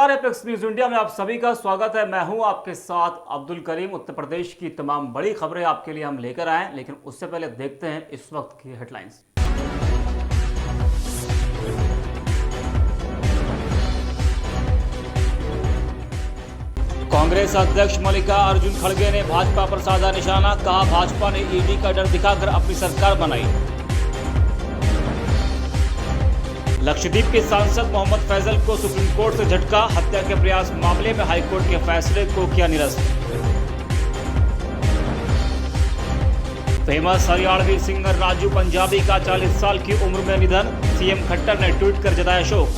नमस्कार, apex news India में आप सभी का स्वागत है। मैं हूं आपके साथ अब्दुल करीम। उत्तर प्रदेश की तमाम बड़ी खबरें आपके लिए हम लेकर आए, लेकिन उससे पहले देखते हैं इस वक्त की हेडलाइंस। कांग्रेस अध्यक्ष मल्लिकार्जुन खड़गे ने भाजपा पर साधा निशाना, कहा भाजपा ने ईडी का डर दिखाकर अपनी सरकार बनाई। लक्षद्वीप के सांसद मोहम्मद फैजल को सुप्रीम कोर्ट से झटका, हत्या के प्रयास मामले में हाईकोर्ट के फैसले को किया निरस्त। फेमस हरियाणवी सिंगर राजू पंजाबी का 40 साल की उम्र में निधन, सीएम खट्टर ने ट्वीट कर जताया शोक।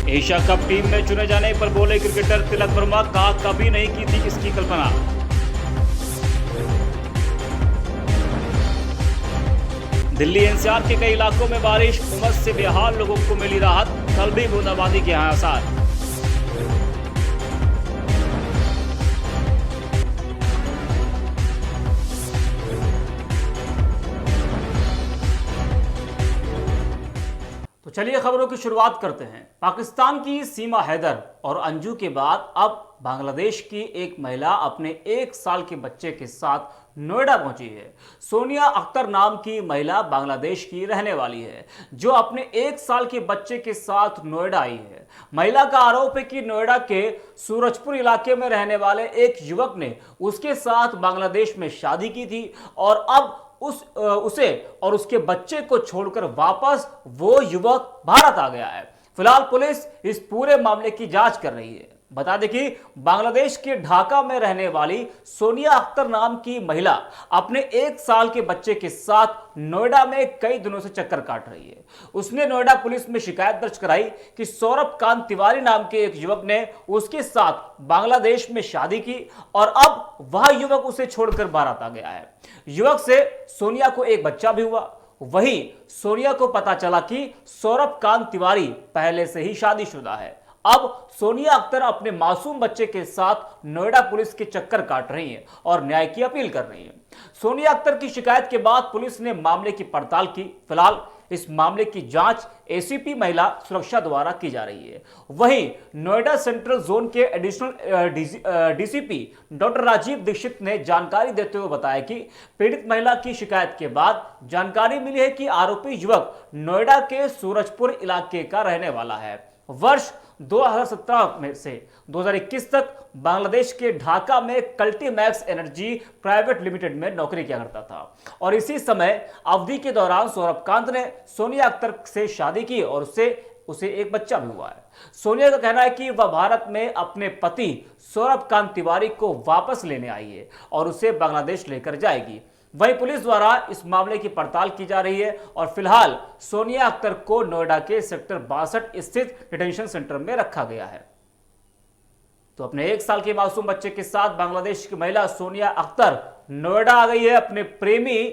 एशिया कप टीम में चुने जाने पर बोले क्रिकेटर तिलक वर्मा, कहा कभी नहीं की थी इसकी कल्पना। दिल्ली एनसीआर के कई इलाकों में बारिश, उमस से बेहाल लोगों को मिली राहत, कल भी बूंदाबांदी के आसार। तो चलिए खबरों की शुरुआत करते हैं। पाकिस्तान की सीमा हैदर और अंजू के बाद अब बांग्लादेश की एक महिला अपने 1 साल के बच्चे के साथ नोएडा पहुंची है। सोनिया अख्तर नाम की महिला बांग्लादेश की रहने वाली है, जो अपने 1 साल के बच्चे के साथ नोएडा आई है। महिला का आरोप है कि नोएडा के सूरजपुर इलाके में रहने वाले एक युवक ने उसके साथ बांग्लादेश में शादी की थी और अब उसे और उसके बच्चे को छोड़कर वापस वो युवक भारत आ गया है। फिलहाल पुलिस इस पूरे मामले की जांच कर रही है। बता दें कि बांग्लादेश के ढाका में रहने वाली सोनिया अख्तर नाम की महिला अपने 1 साल के बच्चे के साथ नोएडा में कई दिनों से चक्कर काट रही है। उसने नोएडा पुलिस में शिकायत दर्ज कराई कि सौरभ कांत तिवारी नाम के एक युवक ने उसके साथ बांग्लादेश में शादी की और अब वह युवक उसे छोड़कर भारत आ गया है। युवक से सोनिया को एक बच्चा भी हुआ। वहीं सोनिया को पता चला कि सौरभ कांत तिवारी पहले से ही शादीशुदा है। अब सोनिया अख्तर अपने मासूम बच्चे के साथ नोएडा पुलिस के चक्कर काट रही हैं और न्याय की अपील कर रही हैं। सोनिया अख्तर की शिकायत के बाद पुलिस ने मामले की पड़ताल की। फिलहाल इस मामले की जांच एसीपी महिला सुरक्षा द्वारा की जा रही है। वहीं नोएडा सेंट्रल जोन के additional DCP doctor Rajiv Dixit ने जानकारी देते हुए बताया कि पीड़ित महिला की शिकायत के बाद जानकारी मिली है कि आरोपी युवक नोएडा के सूरजपुर इलाके का रहने वाला है। वर्ष 2017 में से 2021 तक बांग्लादेश के ढाका में कल्टीमैक्स एनर्जी प्राइवेट लिमिटेड में नौकरी किया करता था और इसी समय अवधि के दौरान सौरभ कांत ने सोनिया अख्तर से शादी की और उसे एक बच्चा भी हुआ है। सोनिया का कहना है कि वह भारत में अपने पति सौरभ कांत तिवारी को वापस लेने आई है और उसे बांग्लादेश लेकर जाएगी। वहीं पुलिस द्वारा इस मामले की पड़ताल की जा रही है और फिलहाल सोनिया अख्तर को नोएडा के सेक्टर 62 स्थित डिटेंशन सेंटर में रखा गया है। तो अपने 1 साल के मासूम बच्चे के साथ बांग्लादेश की महिला सोनिया अख्तर नोएडा आ गई है अपने प्रेमी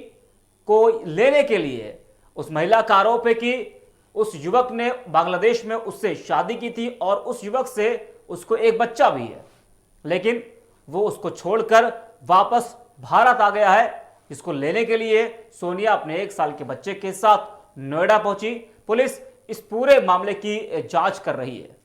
को लेने के लिए। उस महिला का आरोप है कि उस युवक ने बांग्लादेश में उससे शादी की थी और उस युवक से उसको एक बच्चा भी है, लेकिन वो उसको छोड़कर वापस भारत आ गया है। इसको लेने के लिए सोनिया अपने 1 साल के बच्चे के साथ नोएडा पहुंची। पुलिस इस पूरे मामले की जांच कर रही है।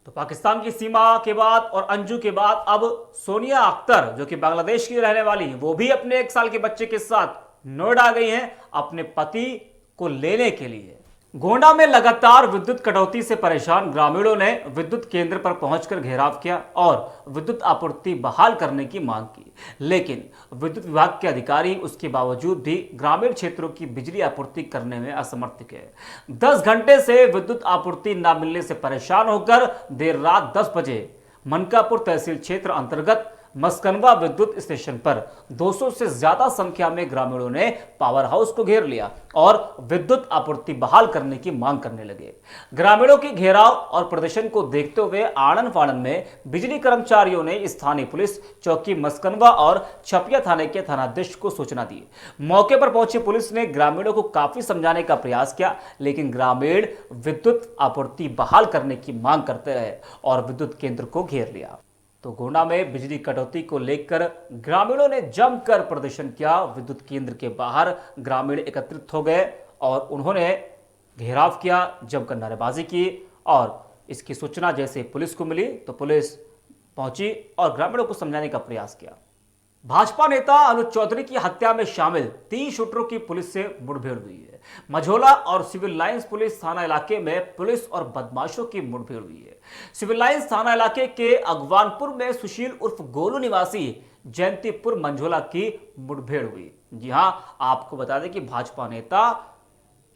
तो पाकिस्तान की सीमा के बाद और अंजू के बाद अब सोनिया अख्तर, जो कि बांग्लादेश की रहने वाली है, वो भी अपने 1 साल के बच्चे के साथ नोएडा आ गई हैं अपने पति को लेने के लिए। गोंडा में लगातार विद्युत कटौती से परेशान ग्रामीणों ने विद्युत केंद्र पर पहुंचकर घेराव किया और विद्युत आपूर्ति बहाल करने की मांग की, लेकिन विद्युत विभाग के अधिकारी उसके बावजूद भी ग्रामीण क्षेत्रों की बिजली आपूर्ति करने में असमर्थ थे। 10 घंटे से विद्युत आपूर्ति न मिलने से परेशान होकर देर रात 10 बजे मनकापुर तहसील क्षेत्र अंतर्गत मस्कनवा विद्युत स्टेशन पर 200 से ज्यादा संख्या में ग्रामीणों ने पावर हाउस को घेर लिया और विद्युत आपूर्ति बहाल करने की मांग करने लगे। ग्रामीणों के घेराव और प्रदर्शन को देखते हुए आनन फानन में बिजली कर्मचारियों ने स्थानीय पुलिस चौकी मस्कनवा और छपिया थाने के थानाध्यक्ष को सूचना दी। मौके पर पहुंची पुलिस ने ग्रामीणों को काफी समझाने का प्रयास किया, लेकिन ग्रामीण विद्युत आपूर्ति बहाल करने की मांग करते रहे और विद्युत केंद्र को घेर लिया। तो गोंडा में बिजली कटौती को लेकर ग्रामीणों ने जमकर प्रदर्शन किया। विद्युत केंद्र के बाहर ग्रामीण एकत्रित हो गए और उन्होंने घेराव किया, जमकर नारेबाजी की और इसकी सूचना जैसे पुलिस को मिली तो पुलिस पहुंची और ग्रामीणों को समझाने का प्रयास किया। भाजपा नेता अनुज चौधरी की हत्या में शामिल 3 शूटरों की पुलिस से मुठभेड़ हुई है। मझोला और सिविल लाइंस पुलिस थाना इलाके में पुलिस और बदमाशों की मुठभेड़ हुई है। सिविल लाइंस थाना इलाके के अगवानपुर में सुशील उर्फ गोलू निवासी जयंतीपुर मंझोला की मुठभेड़ हुई। जी हां, आपको बता दें कि भाजपा नेता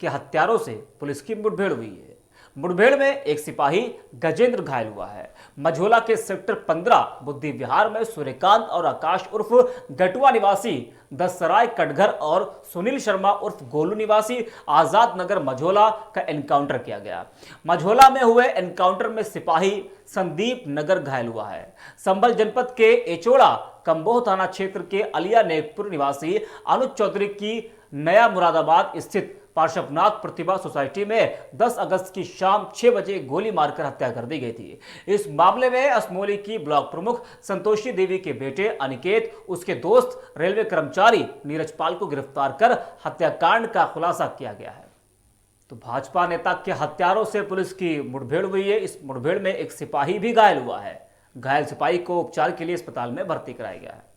के हत्यारों से पुलिस की मुठभेड़ हुई है। मुठभेड़ में एक सिपाही गजेंद्र घायल हुआ है। मझोला के सेक्टर 15 बुद्धि विहार में सूर्यकांत और आकाश उर्फ गटुआ निवासी दसराय कटघर और सुनील शर्मा उर्फ गोलू निवासी आजाद नगर मझोला का एनकाउंटर किया गया। मझोला में हुए एनकाउंटर में सिपाही संदीप नगर घायल हुआ है। संभल जनपद के एचोड़ा कंबोह थाना क्षेत्र के अलिया नेकपुर निवासी अनुज चौधरी की नया मुरादाबाद स्थित पार्श्वनाथ प्रतिभा सोसाइटी में 10 अगस्त की शाम 6 बजे गोली मारकर हत्या कर दी गई थी। इस मामले में असमोली की ब्लॉक प्रमुख संतोषी देवी के बेटे अनिकेत, उसके दोस्त रेलवे कर्मचारी नीरज पाल को गिरफ्तार कर हत्याकांड का खुलासा किया गया है। तो भाजपा नेता के हत्यारों से पुलिस की मुठभेड़ हुई है। इस मुठभेड़ में एक सिपाही भी घायल हुआ है। घायल सिपाही को उपचार के लिए अस्पताल में भर्ती कराया गया है।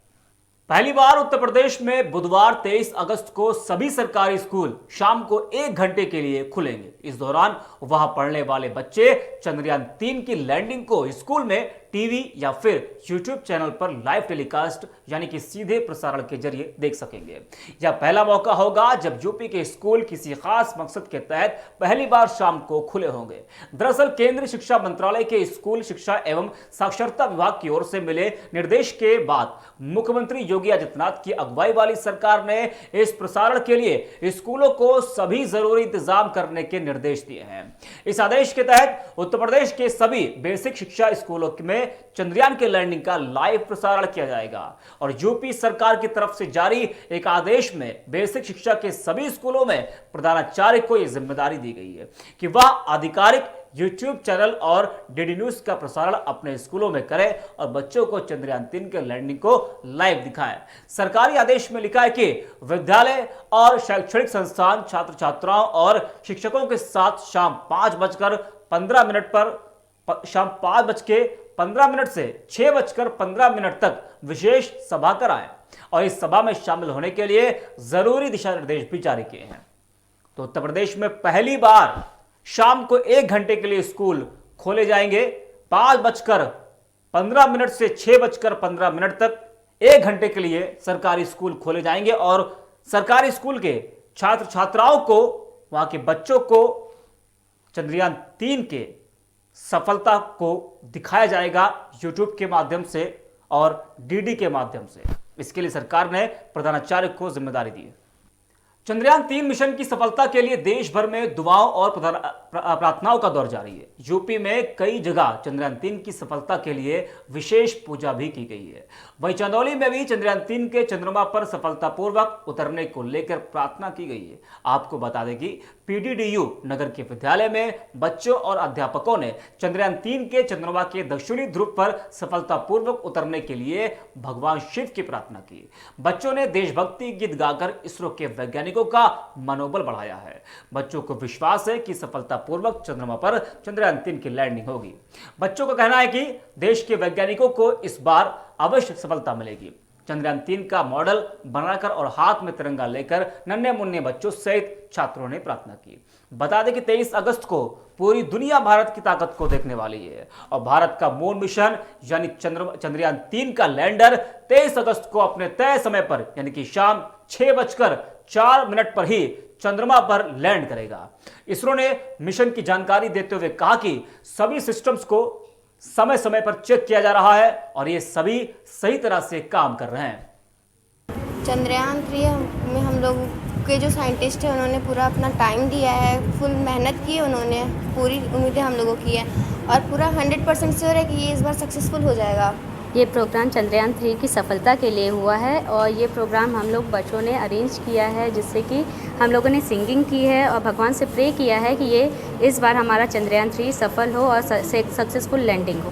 पहली बार उत्तर प्रदेश में बुधवार 23 अगस्त को सभी सरकारी स्कूल शाम को 1 घंटे के लिए खुलेंगे। इस दौरान वहां पढ़ने वाले बच्चे चंद्रयान 3 की लैंडिंग को स्कूल में टीवी या फिर यूट्यूब चैनल पर लाइव टेलीकास्ट यानी कि सीधे प्रसारण के जरिए देख सकेंगे। यह पहला मौका होगा जब यूपी के स्कूल किसी खास मकसद के तहत पहली बार शाम को खुले होंगे। दरअसल केंद्रीय शिक्षा मंत्रालय के स्कूल शिक्षा एवं साक्षरता विभाग की ओर से मिले निर्देश के बाद मुख्यमंत्री योगी आदित्यनाथ की अगुवाई वाली सरकार ने इस प्रसारण के लिए स्कूलों को सभी जरूरी इंतजाम करने के निर्देश दिए हैं। इस आदेश के तहत उत्तर प्रदेश के सभी बेसिक शिक्षा स्कूलों में चंद्रयान के लैंडिंग का लाइव प्रसारण किया जाएगा और यूपी सरकार की तरफ से जारी एक आदेश में बेसिक शिक्षा के सभी स्कूलों में प्रधानाचार्य को यह जिम्मेदारी दी गई है कि वह आधिकारिक यूट्यूब चैनल और डीडी न्यूज का प्रसारण अपने स्कूलों में करें और बच्चों को चंद्रयान 3 के लैंडिंग को लाइव दिखाएं। सरकारी आदेश में लिखा है कि विद्यालय और शैक्षणिक संस्थान छात्र छात्राओं और शिक्षकों के साथ शाम 5:15 से 6:15 तक विशेष सभा कराएं और इस सभा में शामिल होने के लिए जरूरी दिशा निर्देश भी जारी किए हैं। तो उत्तर प्रदेश में पहली बार शाम को 1 घंटे के लिए स्कूल खोले जाएंगे। 5:15 से 6:15 तक 1 घंटे के लिए सरकारी स्कूल खोले जाएंगे और सरकारी स्कूल के छात्र छात्राओं को, वहां के बच्चों को चंद्रयान 3 के सफलता को दिखाया जाएगा यूट्यूब के माध्यम से और डीडी के माध्यम से। इसके लिए सरकार ने प्रधानाचार्य को जिम्मेदारी दी है। चंद्रयान 3 मिशन की सफलता के लिए देश भर में दुआओं और प्रार्थनाओं का दौर जारी है। यूपी में कई जगह चंद्रयान 3 की सफलता के लिए विशेष पूजा भी की गई है। वहीं चंदौली में भी चंद्रयान 3 के चंद्रमा पर सफलतापूर्वक उतरने को लेकर प्रार्थना की गई है। आपको बता दें कि पीडीडीयू नगर के विद्यालय में बच्चों और अध्यापकों ने चंद्रयान 3 के चंद्रमा के दक्षिणी ध्रुव पर सफलतापूर्वक उतरने के लिए भगवान शिव की प्रार्थना की। बच्चों ने देशभक्ति गीत गाकर इसरो के वैज्ञानिकों का मनोबल बढ़ाया है। बच्चों को विश्वास है कि सफलतापूर्वक चंद्रमा पर चंद्रयान 3 की लैंडिंग होगी। बच्चों का कहना है कि देश के वैज्ञानिकों को इस बार अवश्य सफलता मिलेगी। चंद्रयान 3 का मॉडल बनाकर और हाथ में तिरंगा लेकर नन्हे मुन्ने बच्चों सहित छात्रों ने प्रार्थना की। बता दें कि 23 अगस्त को पूरी दुनिया भारत की ताकत को देखने वाली है और भारत का मून मिशन यानी चंद्रयान 3 का लैंडर 23 अगस्त को अपने तय समय पर यानी कि शाम 6:04 पर ही चंद्रमा पर लैंड करेगा। इसरो ने मिशन की जानकारी देते हुए कहा कि सभी सिस्टम्स को समय समय पर चेक किया जा रहा है और ये सभी सही तरह से काम कर रहे हैं। चंद्रयान 3 में हम लोग के जो साइंटिस्ट हैं उन्होंने पूरा अपना टाइम दिया है, फुल मेहनत की, उन्होंने पूरी उम्मीदें हम लोगों की है और पूरा 100% श्योर है कि ये इस बार सक्सेसफुल हो जाएगा। ये प्रोग्राम चंद्रयान 3 की सफलता के लिए हुआ है और ये प्रोग्राम हम लोग बच्चों ने अरेंज किया है, जिससे कि हम लोगों ने सिंगिंग की है और भगवान से प्रे किया है कि ये इस बार हमारा चंद्रयान 3 सफल हो और सक्सेसफुल लैंडिंग हो।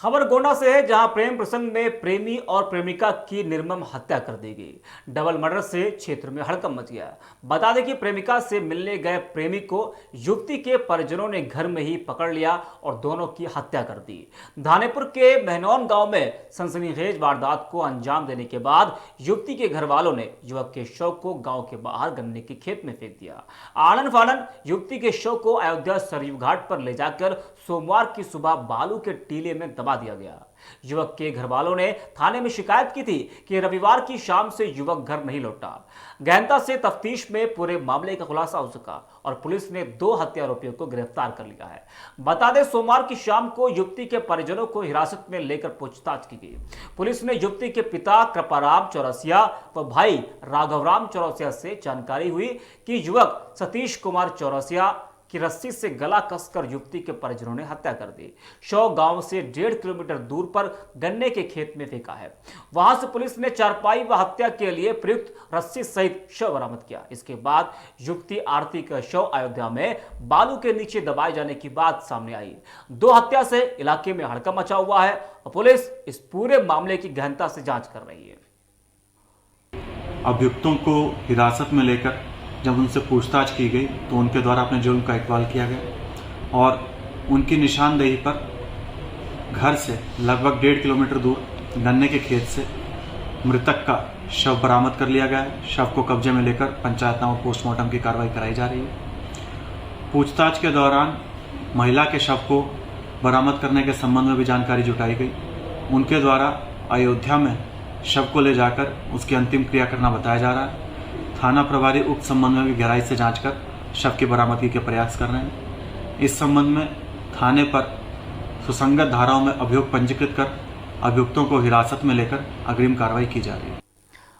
खबर गोंडा से है, जहां प्रेम प्रसंग में प्रेमी और प्रेमिका की निर्मम हत्या कर दी गई। डबल मर्डर से क्षेत्र में हड़कंप मच गया। बता दें कि प्रेमिका से मिलने गए प्रेमी को युवती के परिजनों ने घर में ही पकड़ लिया और दोनों की हत्या कर दी। धानेपुर के महनौन गांव में सनसनीखेज वारदात को अंजाम देने के बाद युवती के घर वालों ने युवक के शव को गांव के बाहर गन्ने के खेत में फेंक दिया। आनन फानन युवती के शव को अयोध्या सरयू घाट पर ले जाकर सोमवार की सुबह बालू के टीले में दबा दिया गया। युवक के घर वालों ने थाने में शिकायत की थी कि रविवार की शाम से युवक घर नहीं लौटा। गहनता से तफ्तीश में पूरे मामले का खुलासा हो सका और पुलिस ने 2 हत्या आरोपियों को गिरफ्तार कर लिया है। बता दें, सोमवार की शाम को युवती के परिजनों को हिरासत में लेकर पूछताछ की गई। पुलिस ने युवती के पिता कृपाराम चौरसिया व भाई राघवराम चौरसिया से जानकारी हुई कि युवक सतीश कुमार चौरसिया की रस्सी से गला कसकर युवती के परिजनों ने हत्या कर दी। शव गांव से 1.5 किलोमीटर दूर पर गन्ने के खेत में फेंका है। वहां से पुलिस ने चारपाई व हत्या के लिए प्रयुक्त रस्सी सहित शव बरामद किया। इसके बाद युवती आरती का शव अयोध्या में बालू के नीचे दबाए जाने की बात सामने आई। 2 हत्या से इलाके में हड़कंप मचा हुआ है और पुलिस इस पूरे मामले की गहनता से जांच कर रही है। अभियुक्तों को हिरासत में लेकर जब उनसे पूछताछ की गई तो उनके द्वारा अपने जुर्म का इकबाल किया गया और उनकी निशानदेही पर घर से लगभग 1.5 किलोमीटर दूर गन्ने के खेत से मृतक का शव बरामद कर लिया गया है। शव को कब्जे में लेकर पंचायतनामा पोस्टमार्टम की कार्रवाई कराई जा रही है। पूछताछ के दौरान महिला के शव को बरामद करने के संबंध में भी जानकारी जुटाई गई। उनके द्वारा अयोध्या में शव को ले जाकर उसकी अंतिम क्रिया करना बताया जा रहा है। थाना प्रभारी उक्त संबंध में भी गहराई से जांच कर शव की बरामदगी के प्रयास कर रहे हैं। इस संबंध में थाने पर सुसंगत धाराओं में अभियोग पंजीकृत कर अभियुक्तों को हिरासत में लेकर अग्रिम कार्रवाई की जा रही है।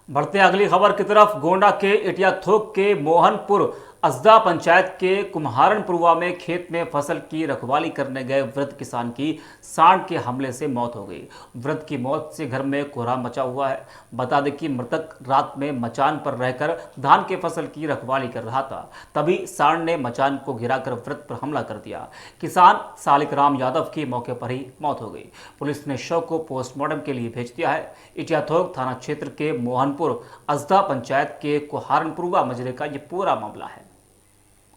बढ़ते अगली खबर की तरफ। गोंडा के इटियाथोक के मोहनपुर असदा पंचायत के कुम्हारनपुरवा में खेत में फसल की रखवाली करने गए वृद्ध किसान की सांड के हमले से मौत हो गई। वृद्ध की मौत से घर में कोहराम मचा हुआ है। बता दें कि मृतक रात में मचान पर रहकर धान के फसल की रखवाली कर रहा था, तभी सांड ने मचान को गिराकर वृद्ध पर हमला कर दिया। किसान सालिक राम यादव की मौके पर ही मौत हो गई। पुलिस ने शव को पोस्टमार्टम के लिए भेज दिया है। इटियाथोक थाना क्षेत्र के मोहनपुर असदा पंचायत के कुम्हारनपुरवा मजरे का ये पूरा मामला है।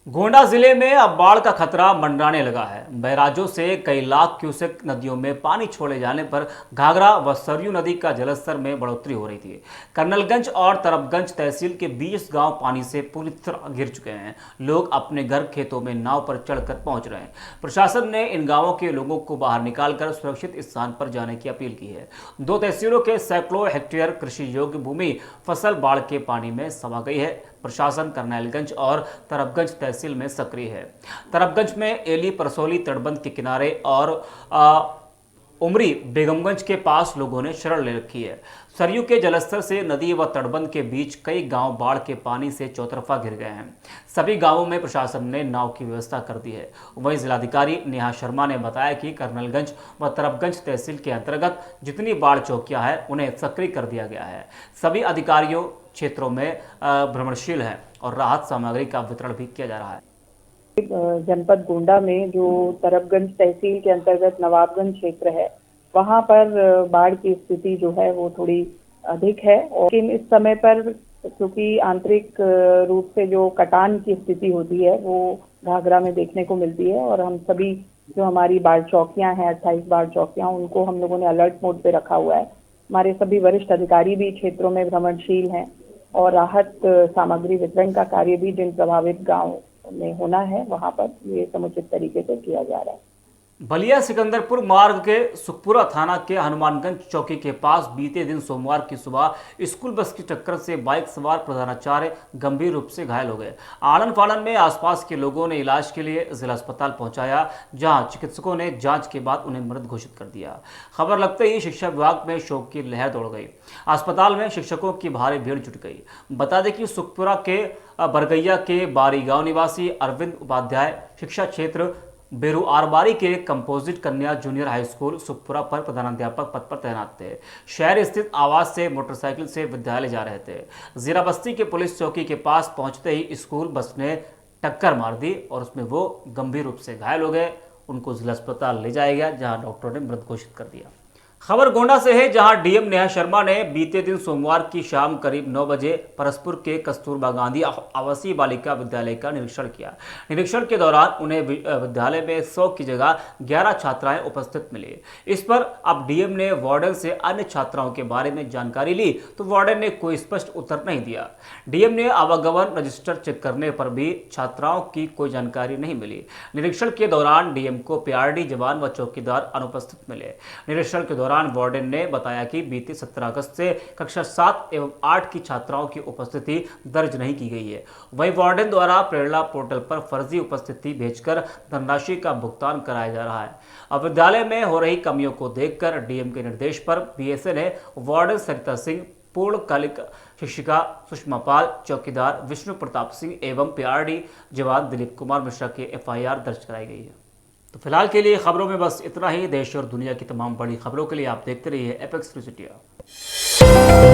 गोंडा जिले में अब बाढ़ का खतरा मंडराने लगा है। बैराजों से कई लाख क्यूसेक नदियों में पानी छोड़े जाने पर घाघरा व सरयू नदी का जलस्तर में बढ़ोतरी हो रही थी। कर्नलगंज और तरफगंज तहसील के 20 गांव पानी से पूरी तरह घिर चुके हैं। लोग अपने घर खेतों में नाव पर चढ़कर पहुंच रहे हैं। प्रशासन ने इन गांवों के लोगों को बाहर निकालकर सुरक्षित स्थान पर जाने की अपील की है। 2 तहसीलों के सैकड़ों हेक्टेयर कृषि योग्य भूमि फसल बाढ़ के पानी में समा गई है। प्रशासन करनैलगंज और तरफगंज तहसील में सक्रिय है। तरफगंज में एली परसोली तटबंध के किनारे और उमरी बेगमगंज के पास लोगों ने शरण ले रखी है। सरयू के जलस्तर से नदी व तटबंध के बीच कई गांव बाढ़ के पानी से चौतरफा घिर गए हैं। सभी गांवों में प्रशासन ने नाव की व्यवस्था कर दी है। वहीं जिलाधिकारी नेहा शर्मा ने बताया कि कर्नलगंज व तरफगंज तहसील के अंतर्गत जितनी बाढ़ चौकियां हैं उन्हें सक्रिय कर दिया गया है। सभी अधिकारियों क्षेत्रों में भ्रमणशील हैं और राहत सामग्री का वितरण भी किया जा रहा है। जनपद गोंडा में जो तरफगंज तहसील के अंतर्गत नवाबगंज क्षेत्र है, वहां पर बाढ़ की स्थिति जो है वो थोड़ी अधिक है। लेकिन इस समय पर क्योंकि आंतरिक रूप से जो कटान की स्थिति होती है वो घाघरा में देखने को मिलती है और हम सभी जो हमारी बाढ़ चौकियां हैं 28 बाढ़ चौकियां, उनको हम लोगों ने अलर्ट मोड पे रखा हुआ है। हमारे सभी वरिष्ठ अधिकारी भी क्षेत्रों में भ्रमणशील हैं और राहत सामग्री वितरण का कार्य भी जिन प्रभावित गाँव में होना है वहां पर ये समुचित तरीके से किया जा रहा है। बलिया सिकंदरपुर मार्ग के सुखपुरा थाना के हनुमानगंज चौकी के पास बीते दिन सोमवार की सुबह स्कूल बस की टक्कर से बाइक सवार प्रधानाचार्य गंभीर रूप से घायल हो गए। आनन फानन में आसपास के लोगों ने इलाज के लिए जिला अस्पताल पहुंचाया, जहां चिकित्सकों ने जांच के बाद उन्हें मृत घोषित कर दिया। खबर लगते ही शिक्षा विभाग में शोक की लहर दौड़ गई। अस्पताल में शिक्षकों की भारी भीड़ जुट गई। बता दें कि सुखपुरा के बरगैया के बारी गांव निवासी अरविंद उपाध्याय शिक्षा क्षेत्र बेरू आरबारी के कंपोजिट कन्या जूनियर हाई स्कूल सुखपुरा पर प्रधानाध्यापक पद पर तैनात थे। शहर स्थित आवास से मोटरसाइकिल से विद्यालय जा रहे थे। जीरा बस्ती के पुलिस चौकी के पास पहुंचते ही स्कूल बस ने टक्कर मार दी और उसमें वो गंभीर रूप से घायल हो गए उनको जिला अस्पताल ले जाया गया, जहां डॉक्टरों ने मृत घोषित कर दिया। खबर गोंडा से है, जहां डीएम नेहा शर्मा ने बीते दिन सोमवार की शाम करीब 9 बजे परसपुर के कस्तूरबा गांधी आवासीय बालिका विद्यालय का निरीक्षण किया। निरीक्षण के दौरान उन्हें विद्यालय में 100 की जगह 11 छात्राएं उपस्थित मिली। इस पर अब डीएम ने वार्डन से अन्य छात्राओं के बारे में जानकारी ली, तो वार्डन ने कोई स्पष्ट उत्तर नहीं दिया। डीएम ने आवागमन रजिस्टर चेक करने पर भी छात्राओं की कोई जानकारी नहीं मिली। निरीक्षण के दौरान डीएम को पीआरडी जवान व चौकीदार अनुपस्थित मिले। निरीक्षण के दौरान वार्डन ने बताया कि बीते 17 अगस्त से कक्षा 7 एवं 8 की छात्राओं की उपस्थिति दर्ज नहीं की गई है। वहीं वार्डन द्वारा प्रेरणा पोर्टल पर फर्जी उपस्थिति भेजकर धनराशि का भुगतान कराया जा रहा है। अब विद्यालय में हो रही कमियों को देखकर डीएम के निर्देश पर बीएसए ने वार्डन सरिता सिंह, पूर्णकालिक शिक्षिका सुषमा पाल, चौकीदार विष्णु प्रताप सिंह एवं पीआरडी जवान दिलीप कुमार मिश्रा की एफआईआर दर्ज कराई गई है। तो फिलहाल के लिए खबरों में बस इतना ही। देश और दुनिया की तमाम बड़ी खबरों के लिए आप देखते रहिए एपेक्स न्यूज़ इंडिया।